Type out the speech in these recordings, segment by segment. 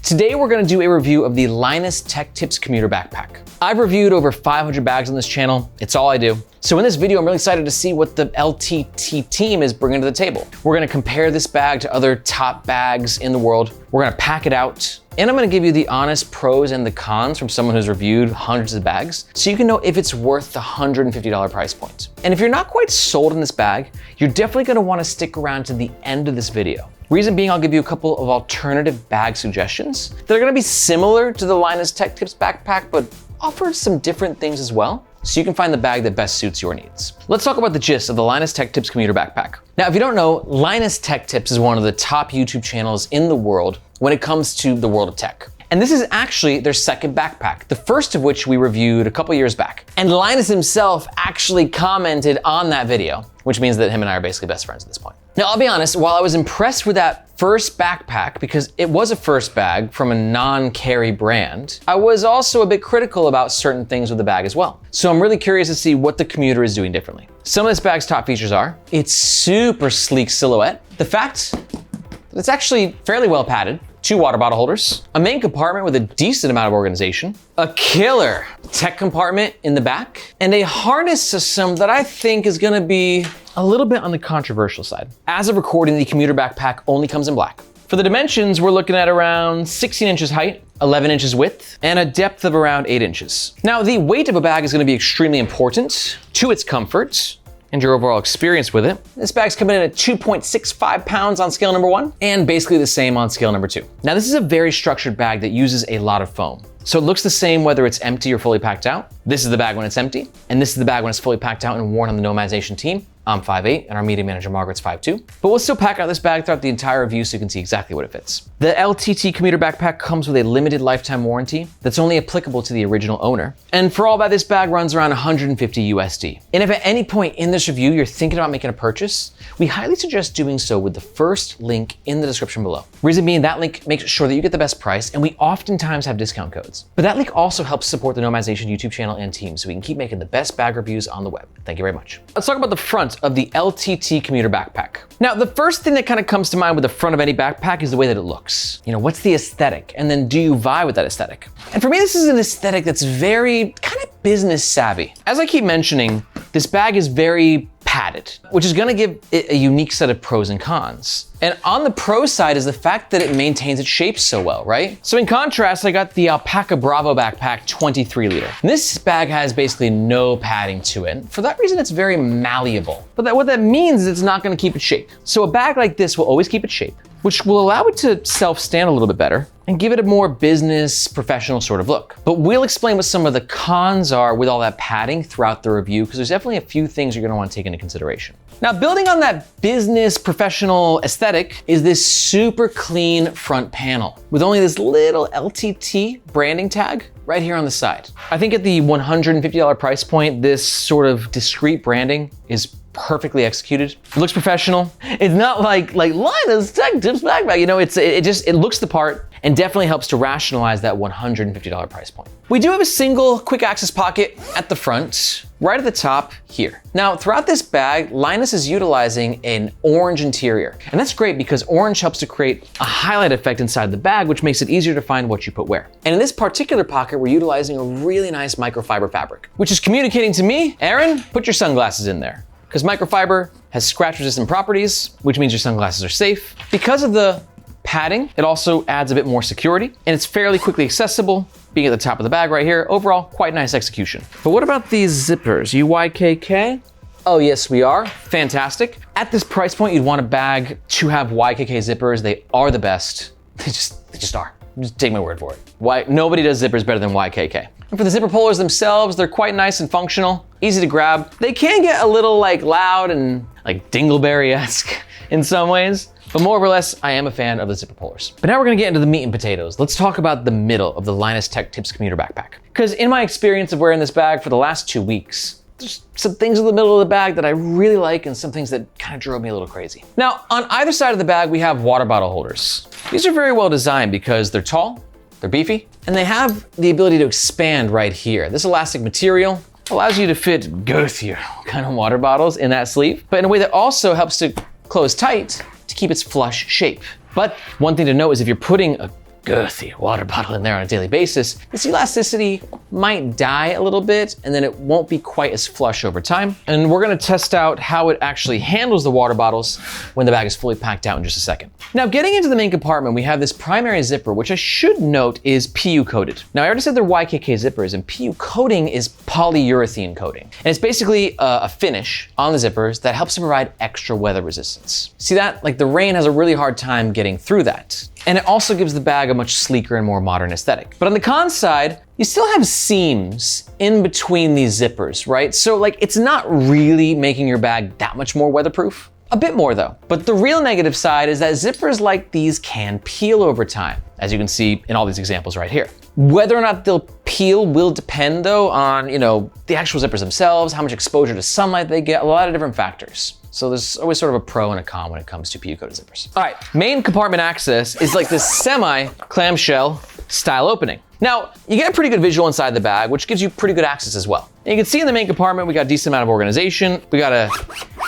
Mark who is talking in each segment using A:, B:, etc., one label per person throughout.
A: Today we're gonna do a review of the Linus Tech Tips Commuter Backpack. I've reviewed over 500 bags on this channel. It's all I do. So in this video, I'm really excited to see what the LTT team is bringing to the table. We're gonna compare this bag to other top bags in the world. We're gonna pack it out, and I'm gonna give you the honest pros and the cons from someone who's reviewed hundreds of bags, so you can know if it's worth the $150 price point. And if you're not quite sold on this bag, you're definitely gonna wanna stick around to the end of this video. Reason being, I'll give you a couple of alternative bag suggestions that are gonna be similar to the Linus Tech Tips backpack, but offer some different things as well, so you can find the bag that best suits your needs. Let's talk about the gist of the Linus Tech Tips Commuter Backpack. Now, if you don't know, Linus Tech Tips is one of the top YouTube channels in the world when it comes to the world of tech. And this is actually their second backpack, the first of which we reviewed a couple years back. And Linus himself actually commented on that video, which means that him and I are basically best friends at this point. Now, I'll be honest, while I was impressed with that first backpack, because it was a first bag from a non-carry brand, I was also a bit critical about certain things with the bag as well. So I'm really curious to see what the Commuter is doing differently. Some of this bag's top features are its super sleek silhouette, the fact that it's actually fairly well padded, 2 water bottle holders, a main compartment with a decent amount of organization, a killer tech compartment in the back, and a harness system that I think is gonna be a little bit on the controversial side. As of recording, the Commuter Backpack only comes in black. For the dimensions, we're looking at around 16 inches height, 11 inches width, and a depth of around 8 inches. Now, the weight of a bag is gonna be extremely important to its comfort and your overall experience with it. This bag's coming in at 2.65 pounds on scale number 1, and basically the same on scale number 2. Now, this is a very structured bag that uses a lot of foam. So it looks the same whether it's empty or fully packed out. This is the bag when it's empty, and this is the bag when it's fully packed out and worn on the nomadzation team. I'm 5'8", and our media manager Margaret's 5'2". But we'll still pack out this bag throughout the entire review so you can see exactly what it fits. The LTT Commuter Backpack comes with a limited lifetime warranty that's only applicable to the original owner. And for all that, this bag runs around 150 USD. And if at any point in this review you're thinking about making a purchase, we highly suggest doing so with the first link in the description below. Reason being, that link makes sure that you get the best price, and we oftentimes have discount codes. But that link also helps support the Nomadzation YouTube channel and team so we can keep making the best bag reviews on the web. Thank you very much. Let's talk about the front of the LTT Commuter Backpack. Now, the first thing that kind of comes to mind with the front of any backpack is the way that it looks. You know, what's the aesthetic? And then do you vibe with that aesthetic? And for me, this is an aesthetic that's very kind of business savvy. As I keep mentioning, this bag is very padded, which is gonna give it a unique set of pros and cons. And on the pro side is the fact that it maintains its shape so well, right? So in contrast, I got the Alpaca Bravo Backpack 23 liter. And this bag has basically no padding to it. For that reason, it's very malleable. But what that means is it's not gonna keep its shape. So a bag like this will always keep its shape, which will allow it to self-stand a little bit better and give it a more business, professional sort of look. But we'll explain what some of the cons are with all that padding throughout the review, because there's definitely a few things you're gonna wanna take into consideration. Now, building on that business, professional aesthetic is this super clean front panel with only this little LTT branding tag right here on the side. I think at the $150 price point, this sort of discreet branding is perfectly executed. It looks professional. It's not like Linus Tech Tips backpack. You know, it looks the part and definitely helps to rationalize that $150 price point. We do have a single quick access pocket at the front, right at the top here. Now, throughout this bag, Linus is utilizing an orange interior. And that's great because orange helps to create a highlight effect inside the bag, which makes it easier to find what you put where. And in this particular pocket, we're utilizing a really nice microfiber fabric, which is communicating to me, Aaron, put your sunglasses in there. Because microfiber has scratch resistant properties, which means your sunglasses are safe. Because of the padding, it also adds a bit more security, and it's fairly quickly accessible, being at the top of the bag right here. Overall, quite nice execution. But what about these zippers? YKK? Oh yes, we are. Fantastic. At this price point, you'd want a bag to have YKK zippers. They are the best. They just are. Just take my word for it. Nobody does zippers better than YKK. And for the zipper pullers themselves, they're quite nice and functional, easy to grab. They can get a little loud and Dingleberry-esque in some ways, but more or less, I am a fan of the zipper pullers. But now we're gonna get into the meat and potatoes. Let's talk about the middle of the Linus Tech Tips Commuter Backpack. Because in my experience of wearing this bag for the last 2 weeks, there's some things in the middle of the bag that I really like and some things that kind of drove me a little crazy. Now, on either side of the bag, we have water bottle holders. These are very well designed because they're tall, they're beefy, and they have the ability to expand right here. This elastic material allows you to fit girthier kind of water bottles in that sleeve, but in a way that also helps to close tight to keep its flush shape. But one thing to note is if you're putting a girthy water bottle in there on a daily basis, this elasticity might die a little bit, and then it won't be quite as flush over time. And we're gonna test out how it actually handles the water bottles when the bag is fully packed out in just a second. Now, getting into the main compartment, we have this primary zipper, which I should note is PU coated. Now, I already said they're YKK zippers, and PU coating is polyurethane coating. And it's basically a finish on the zippers that helps to provide extra weather resistance. See that? Like the rain has a really hard time getting through that. And it also gives the bag a much sleeker and more modern aesthetic. But on the con side, you still have seams in between these zippers, right? So like it's not really making your bag that much more weatherproof. A bit more though. But the real negative side is that zippers like these can peel over time, as you can see in all these examples right here. Whether or not they'll peel will depend though on, the actual zippers themselves, how much exposure to sunlight they get, a lot of different factors. So there's always sort of a pro and a con when it comes to PU coated zippers. All right, main compartment access is like this semi-clamshell style opening. Now, you get a pretty good visual inside the bag, which gives you pretty good access as well. And you can see in the main compartment, we got a decent amount of organization. We got a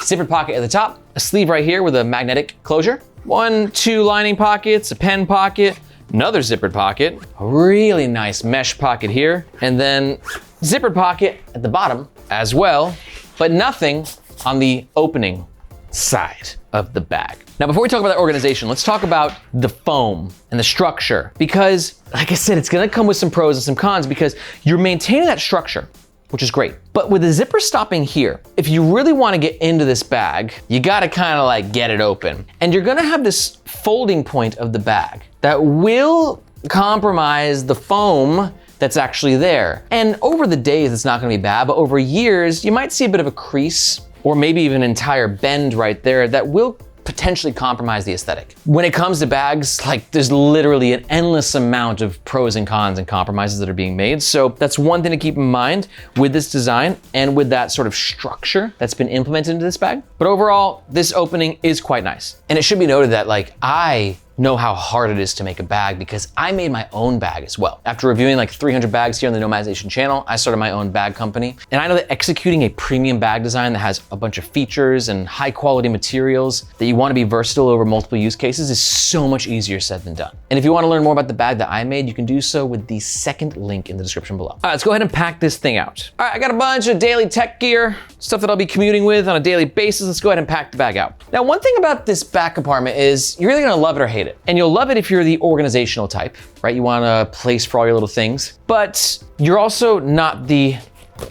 A: zippered pocket at the top, a sleeve right here with a magnetic closure, 1, 2 lining pockets, a pen pocket, another zippered pocket, a really nice mesh pocket here, and then zippered pocket at the bottom as well, but nothing on the opening side of the bag. Now, before we talk about that organization, let's talk about the foam and the structure, because like I said, it's gonna come with some pros and some cons because you're maintaining that structure, which is great. But with the zipper stopping here, if you really wanna get into this bag, you gotta kinda like get it open. And you're gonna have this folding point of the bag that will compromise the foam that's actually there. And over the days, it's not gonna be bad, but over years, you might see a bit of a crease or maybe even an entire bend right there that will potentially compromise the aesthetic. When it comes to bags, like there's literally an endless amount of pros and cons and compromises that are being made. So that's one thing to keep in mind with this design and with that sort of structure that's been implemented into this bag. But overall, this opening is quite nice. And it should be noted that like I know how hard it is to make a bag because I made my own bag as well. After reviewing like 300 bags here on the Nomadization channel, I started my own bag company. And I know that executing a premium bag design that has a bunch of features and high quality materials that you want to be versatile over multiple use cases is so much easier said than done. And if you want to learn more about the bag that I made, you can do so with the second link in the description below. All right, let's go ahead and pack this thing out. All right, I got a bunch of daily tech gear, stuff that I'll be commuting with on a daily basis. Let's go ahead and pack the bag out. Now, one thing about this back compartment is you're either gonna love it or hate it. And you'll love it if you're the organizational type, right? You want a place for all your little things, but you're also not the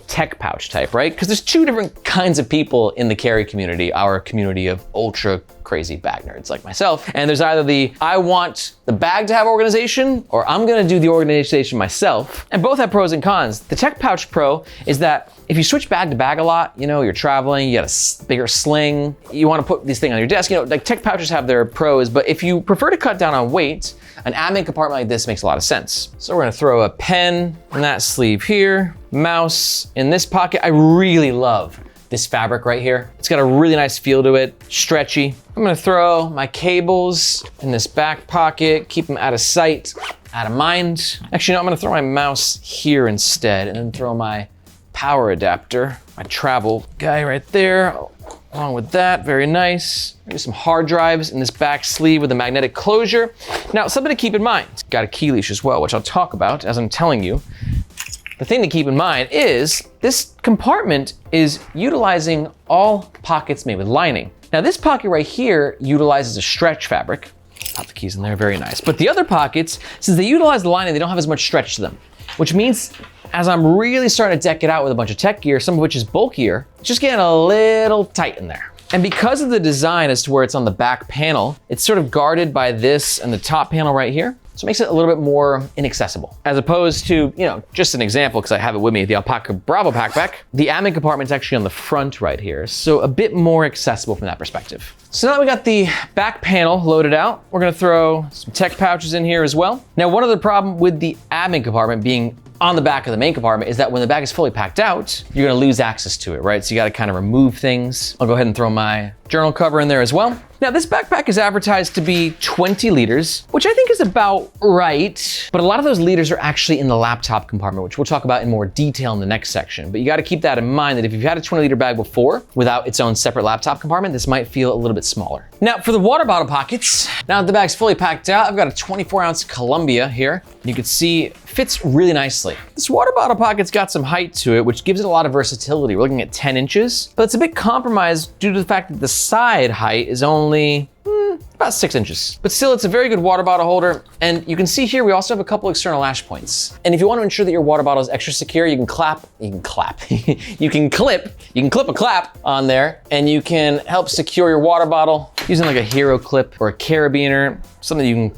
A: tech pouch type, right? Because there's two different kinds of people in the carry community, our community of ultra crazy bag nerds like myself. And there's either the, I want the bag to have organization, or I'm gonna do the organization myself. And both have pros and cons. The tech pouch pro is that if you switch bag to bag a lot, you're traveling, you got a bigger sling, you wanna put this thing on your desk, like tech pouches have their pros, but if you prefer to cut down on weight, an admin compartment like this makes a lot of sense. So we're gonna throw a pen in that sleeve here, mouse in this pocket. I really love this fabric right here. It's got a really nice feel to it, stretchy. I'm gonna throw my cables in this back pocket, keep them out of sight, out of mind. Actually, no, I'm gonna throw my mouse here instead and then throw my power adapter, my travel guy right there, along with that, very nice. Maybe some hard drives in this back sleeve with a magnetic closure. Now, something to keep in mind, got a key leash as well, which I'll talk about as I'm telling you. The thing to keep in mind is this compartment is utilizing all pockets made with lining. Now this pocket right here utilizes a stretch fabric. Pop the keys in there, very nice. But the other pockets, since they utilize the lining, they don't have as much stretch to them, which means as I'm really starting to deck it out with a bunch of tech gear, some of which is bulkier, it's just getting a little tight in there. And because of the design as to where it's on the back panel, it's sort of guarded by this and the top panel right here. So it makes it a little bit more inaccessible. As opposed to, just an example, because I have it with me, the Alpaca Bravo backpack, the admin compartment's actually on the front right here. So a bit more accessible from that perspective. So now that we got the back panel loaded out, we're gonna throw some tech pouches in here as well. Now, one other problem with the admin compartment being on the back of the main compartment is that when the bag is fully packed out, you're gonna lose access to it, right? So you gotta kind of remove things. I'll go ahead and throw my journal cover in there as well. Now, this backpack is advertised to be 20 liters, which I think is about right, but a lot of those liters are actually in the laptop compartment, which we'll talk about in more detail in the next section. But you gotta keep that in mind that if you've had a 20-liter bag before without its own separate laptop compartment, this might feel a little bit smaller. Now for the water bottle pockets, now that the bag's fully packed out, I've got a 24-ounce Columbia here. You can see fits really nicely. This water bottle pocket's got some height to it, which gives it a lot of versatility. We're looking at 10 inches, but it's a bit compromised due to the fact that the side height is only about 6 inches. But still, it's a very good water bottle holder. And you can see here, we also have a couple external lash points. And if you want to ensure that your water bottle is extra secure, you can you can clip a clap on there, and you can help secure your water bottle using like a hero clip or a carabiner, something you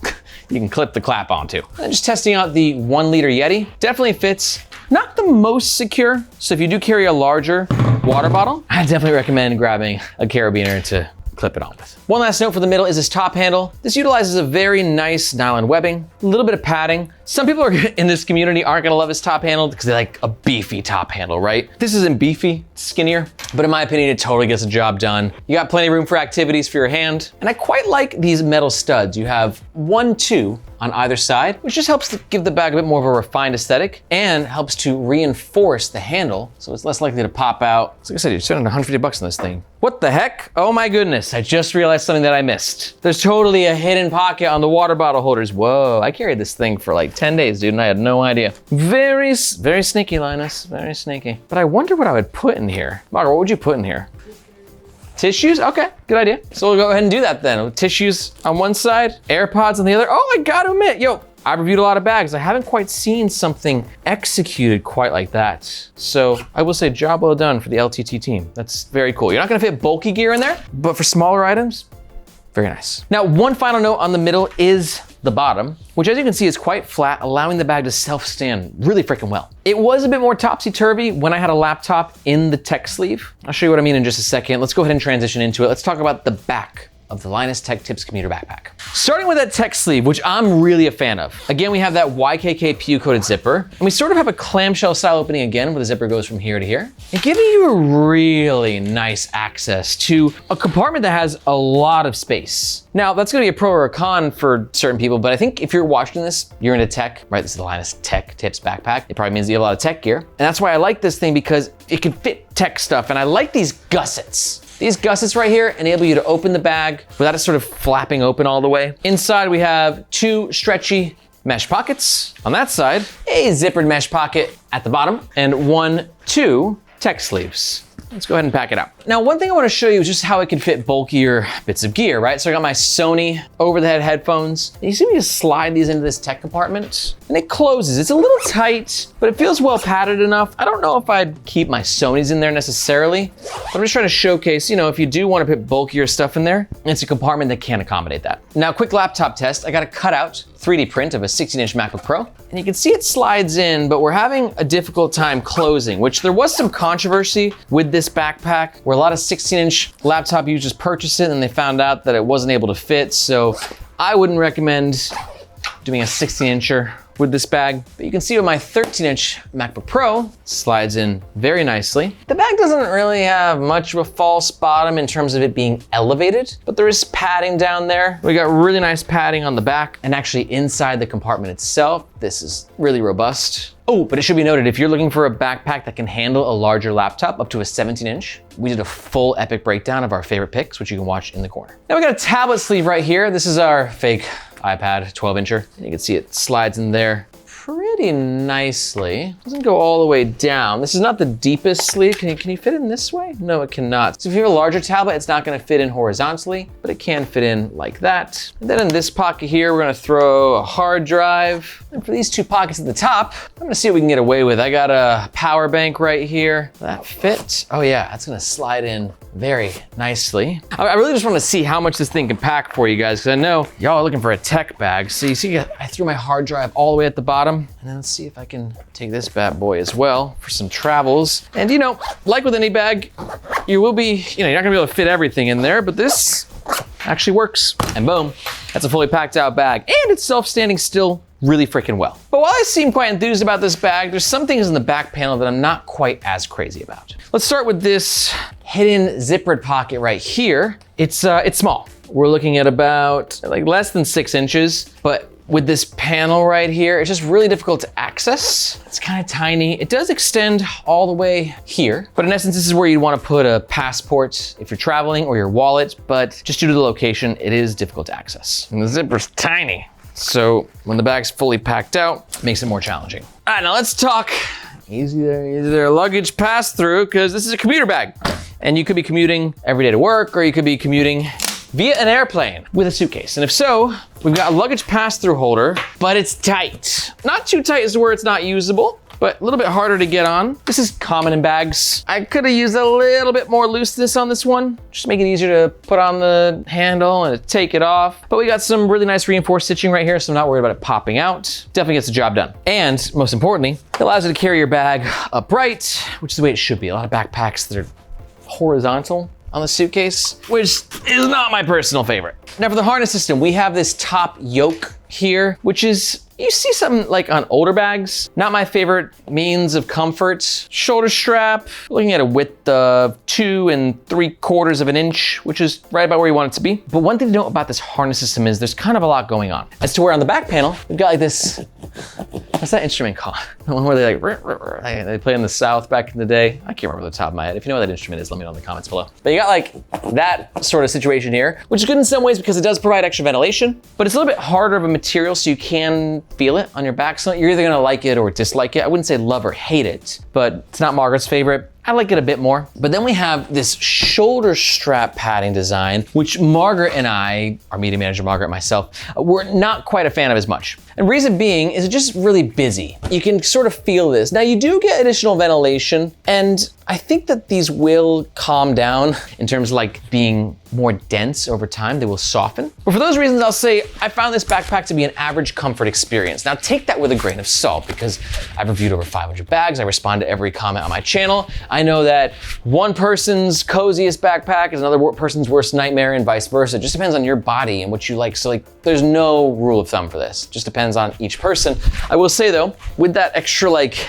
A: can clip the clap onto. And just testing out the 1 liter Yeti. Definitely fits. Not the most secure. So if you do carry a larger water bottle, I definitely recommend grabbing a carabiner to clip it on with. One last note for the middle is this top handle. This utilizes a very nice nylon webbing, a little bit of padding. Some people in this community aren't gonna love this top handle because they like a beefy top handle, right? This isn't beefy, it's skinnier, but in my opinion, it totally gets the job done. You got plenty of room for activities for your hand. And I quite like these metal studs. You have 1, 2 on either side, which just helps to give the bag a bit more of a refined aesthetic and helps to reinforce the handle so it's less likely to pop out. So like I said, you're spending 150 bucks on this thing. What the heck? Oh my goodness, I just realized something that I missed. There's totally a hidden pocket on the water bottle holders. Whoa, I carried this thing for like 10 days, dude, and I had no idea. Very sneaky, Linus, very sneaky. But I wonder what I would put in here. Margaret, what would you put in here? Tissues? Okay, good idea. So we'll go ahead and do that then. Tissues on one side, AirPods on the other. Oh, I gotta admit, yo, I've reviewed a lot of bags. I haven't quite seen something executed quite like that. So I will say job well done for the LTT team. That's very cool. You're not gonna fit bulky gear in there, but for smaller items, very nice. Now, one final note on the middle is the bottom, which as you can see is quite flat, allowing the bag to self-stand really freaking well. It was a bit more topsy-turvy when I had a laptop in the tech sleeve. I'll show you what I mean in just a second. Let's go ahead and transition into it. Let's talk about the back of the Linus Tech Tips Commuter Backpack. Starting with that tech sleeve, which I'm really a fan of. Again, we have that YKK PU-coated zipper, and we sort of have a clamshell style opening again, where the zipper goes from here to here, and giving you a really nice access to a compartment that has a lot of space. Now, that's gonna be a pro or a con for certain people, but I think if you're watching this, you're into tech, right? This is the Linus Tech Tips Backpack. It probably means you have a lot of tech gear, and that's why I like this thing, because it can fit tech stuff, and I like these gussets. These gussets right here enable you to open the bag without it sort of flapping open all the way. Inside we have 2 stretchy mesh pockets. On that side, a zippered mesh pocket at the bottom, and 1, 2 tech sleeves. Let's go ahead and pack it out. Now, one thing I wanna show you is just how it can fit bulkier bits of gear, right? So I got my Sony over-the-head headphones. And you see me just slide these into this tech compartment, and it closes. It's a little tight, but it feels well padded enough. I don't know if I'd keep my Sonys in there necessarily, but I'm just trying to showcase, you know, if you do wanna put bulkier stuff in there, it's a compartment that can accommodate that. Now, quick laptop test. I got a cutout 3D print of a 16-inch MacBook Pro, and you can see it slides in, but we're having a difficult time closing, which there was some controversy with this backpack where a lot of 16-inch laptop users purchased it and they found out that it wasn't able to fit. So I wouldn't recommend doing a 16-incher with this bag, but you can see with my 13-inch MacBook Pro slides in very nicely. The bag doesn't really have much of a false bottom in terms of it being elevated, but there is padding down there. We got really nice padding on the back, and actually inside the compartment itself, this is really robust. Oh, but it should be noted, if you're looking for a backpack that can handle a larger laptop up to a 17-inch, we did a full epic breakdown of our favorite picks, which you can watch in the corner. Now we got a tablet sleeve right here. This is our fake iPad 12-incher. You can see it slides in there pretty nicely. Doesn't go all the way down. This is not the deepest sleeve. Can you fit in this way? No, it cannot. So if you have a larger tablet, it's not gonna fit in horizontally, but it can fit in like that. And then in this pocket here, we're gonna throw a hard drive. And for these 2 pockets at the top, I'm gonna see what we can get away with. I got a power bank right here. That fits. Oh yeah, that's gonna slide in very nicely. I really just wanna see how much this thing can pack for you guys, because I know y'all are looking for a tech bag. So you see, I threw my hard drive all the way at the bottom. And then let's see if I can take this bad boy as well for some travels. And you know, like with any bag, you're not gonna be able to fit everything in there, but this actually works. And boom, that's a fully packed out bag. And it's self-standing still really freaking well. But while I seem quite enthused about this bag, there's some things in the back panel that I'm not quite as crazy about. Let's start with this hidden zippered pocket right here. It's small. We're looking at about like less than 6 inches, but with this panel right here. It's just really difficult to access. It's kind of tiny. It does extend all the way here, but in essence, this is where you'd want to put a passport if you're traveling or your wallet, but just due to the location, it is difficult to access. And the zipper's tiny. So when the bag's fully packed out, it makes it more challenging. All right, now let's talk easy there luggage pass through, because this is a commuter bag. And you could be commuting every day to work, or you could be commuting via an airplane with a suitcase. And if so, we've got a luggage pass-through holder, but it's tight. Not too tight as to where it's not usable, but a little bit harder to get on. This is common in bags. I could have used a little bit more looseness on this one, just make it easier to put on the handle and to take it off. But we got some really nice reinforced stitching right here, so I'm not worried about it popping out. Definitely gets the job done. And most importantly, it allows you to carry your bag upright, which is the way it should be. A lot of backpacks that are horizontal on the suitcase, which is not my personal favorite. Now for the harness system, we have this top yoke here, which is, you see something like on older bags. Not my favorite means of comfort. Shoulder strap, looking at a width of 2 3/4 of an inch, which is right about where you want it to be. But one thing to note about this harness system is there's kind of a lot going on. As to where on the back panel, we've got like this, what's that instrument called? The one where they like, they play in the South back in the day. I can't remember the top of my head. If you know what that instrument is, let me know in the comments below. But you got like that sort of situation here, which is good in some ways because it does provide extra ventilation, but it's a little bit harder of a material, so you can feel it on your back. So you're either gonna like it or dislike it. I wouldn't say love or hate it, but it's not Margaret's favorite. I like it a bit more. But then we have this shoulder strap padding design, which Margaret and I, our media manager Margaret and myself, were not quite a fan of as much. And reason being is it's just really busy. You can sort of feel this. Now you do get additional ventilation, and I think that these will calm down in terms of like being more dense over time. They will soften. But for those reasons, I'll say I found this backpack to be an average comfort experience. Now take that with a grain of salt, because I've reviewed over 500 bags. I respond to every comment on my channel. I know that one person's coziest backpack is another person's worst nightmare, and vice versa. It just depends on your body and what you like. So like, there's no rule of thumb for this. It just depends on each person. I will say though, with that extra like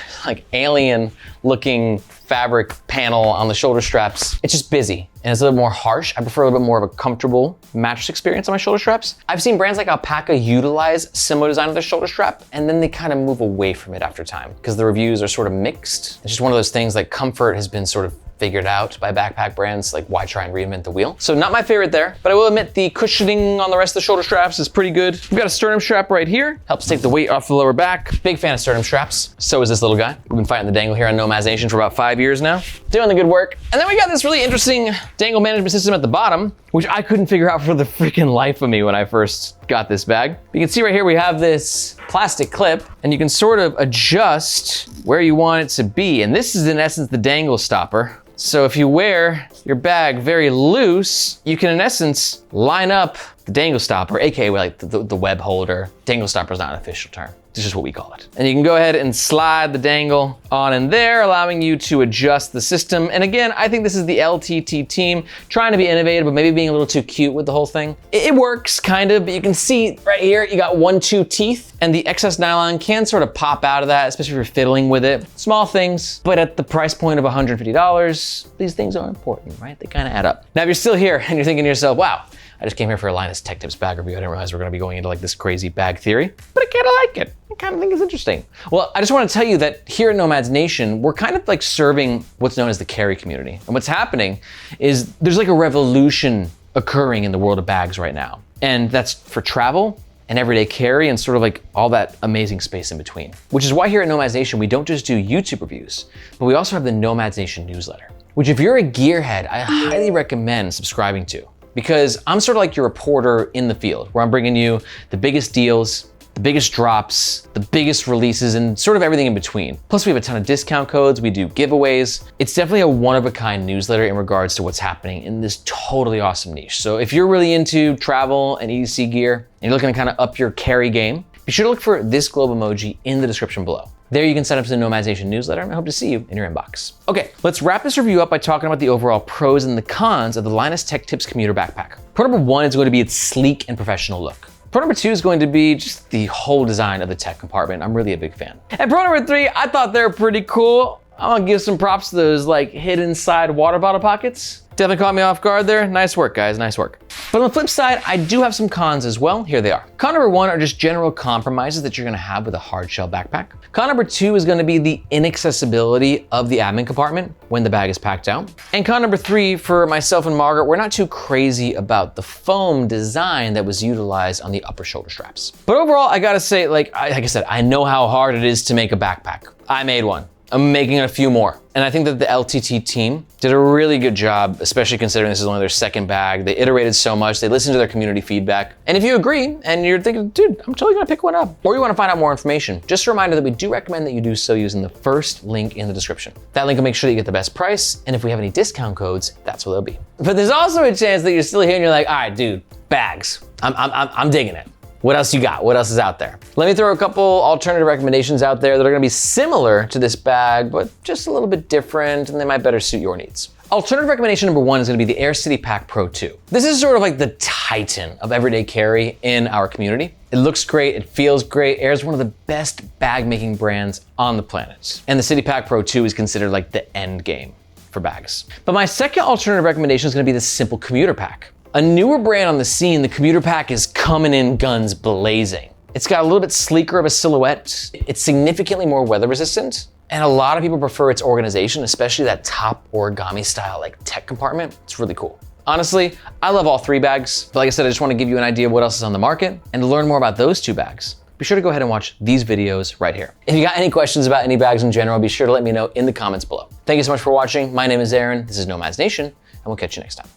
A: alien looking fabric panel on the shoulder straps, it's just busy and it's a little more harsh. I prefer a little bit more of a comfortable mattress experience on my shoulder straps. I've seen brands like Alpaca utilize similar design of their shoulder strap, and then they kind of move away from it after time because the reviews are sort of mixed. It's just one of those things, like comfort has been sort of figured out by backpack brands, like why try and reinvent the wheel? So not my favorite there, but I will admit the cushioning on the rest of the shoulder straps is pretty good. We've got a sternum strap right here, helps take the weight off the lower back. Big fan of sternum straps. So is this little guy. We've been fighting the dangle here on Nomads Nation for about 5 years now. Doing the good work. And then we got this really interesting dangle management system at the bottom, which I couldn't figure out for the freaking life of me when I first got this bag. You can see right here, we have this plastic clip, and you can sort of adjust where you want it to be. And this is in essence the dangle stopper. So if you wear your bag very loose, you can in essence line up the dangle stopper, AKA like the web holder. Dangle stopper is not an official term. It's just what we call it. And you can go ahead and slide the dangle on in there, allowing you to adjust the system. And again, I think this is the LTT team trying to be innovative, but maybe being a little too cute with the whole thing. It works kind of, but you can see right here, you got 1-2 teeth, and the excess nylon can sort of pop out of that, especially if you're fiddling with it. Small things, but at the price point of $150, these things are important, right? They kind of add up. Now, if you're still here and you're thinking to yourself, wow, I just came here for a Linus Tech Tips bag review. I didn't realize we're gonna be going into like this crazy bag theory, but I kind of like it. I kind of think it's interesting. Well, I just want to tell you that here at Nomads Nation, we're kind of like serving what's known as the carry community. And what's happening is there's like a revolution occurring in the world of bags right now. And that's for travel and everyday carry and sort of like all that amazing space in between. Which is why here at Nomads Nation, we don't just do YouTube reviews, but we also have the Nomads Nation newsletter, which if you're a gearhead, I highly recommend subscribing to. Because I'm sort of like your reporter in the field, where I'm bringing you the biggest deals, the biggest drops, the biggest releases, and sort of everything in between. Plus we have a ton of discount codes, we do giveaways. It's definitely a one-of-a-kind newsletter in regards to what's happening in this totally awesome niche. So if you're really into travel and EDC gear, and you're looking to kind of up your carry game, be sure to look for this globe emoji in the description below. There you can sign up to the Nomads Nation newsletter, and I hope to see you in your inbox. Okay, let's wrap this review up by talking about the overall pros and the cons of the Linus Tech Tips Commuter Backpack. Pro number 1 is going to be its sleek and professional look. Pro number 2 is going to be just the whole design of the tech compartment. I'm really a big fan. And pro number 3, I thought they were pretty cool. I'm gonna give some props to those like hidden side water bottle pockets. Definitely caught me off guard there. Nice work, guys, nice work. But on the flip side, I do have some cons as well. Here they are. Con number one are just general compromises that you're gonna have with a hard shell backpack. Con number two is gonna be the inaccessibility of the admin compartment when the bag is packed out. And con number three, for myself and Margaret, we're not too crazy about the foam design that was utilized on the upper shoulder straps. But overall, I gotta say, like I said, I know how hard it is to make a backpack. I made one. I'm making a few more. And I think that the LTT team did a really good job, especially considering this is only their second bag. They iterated so much, they listened to their community feedback. And if you agree and you're thinking, dude, I'm totally gonna pick one up, or you wanna find out more information, just a reminder that we do recommend that you do so using the first link in the description. That link will make sure that you get the best price, and if we have any discount codes, that's what they'll be. But there's also a chance that you're still here and you're like, all right, dude, bags. I'm digging it. What else you got? What else is out there? Let me throw a couple alternative recommendations out there that are gonna be similar to this bag, but just a little bit different, and they might better suit your needs. Alternative recommendation number one is gonna be the Aer City Pack Pro 2. This is sort of like the titan of everyday carry in our community. It looks great, it feels great. Aer is one of the best bag making brands on the planet. And the City Pack Pro 2 is considered like the end game for bags. But my second alternative recommendation is gonna be the Sympl Commuter Pack. A newer brand on the scene, the Commuter Pack is coming in guns blazing. It's got a little bit sleeker of a silhouette. It's significantly more weather resistant. And a lot of people prefer its organization, especially that top origami style like tech compartment. It's really cool. Honestly, I love all three bags. But like I said, I just want to give you an idea of what else is on the market. And to learn more about those two bags, be sure to go ahead and watch these videos right here. If you got any questions about any bags in general, be sure to let me know in the comments below. Thank you so much for watching. My name is Aaron. This is Nomads Nation, and we'll catch you next time.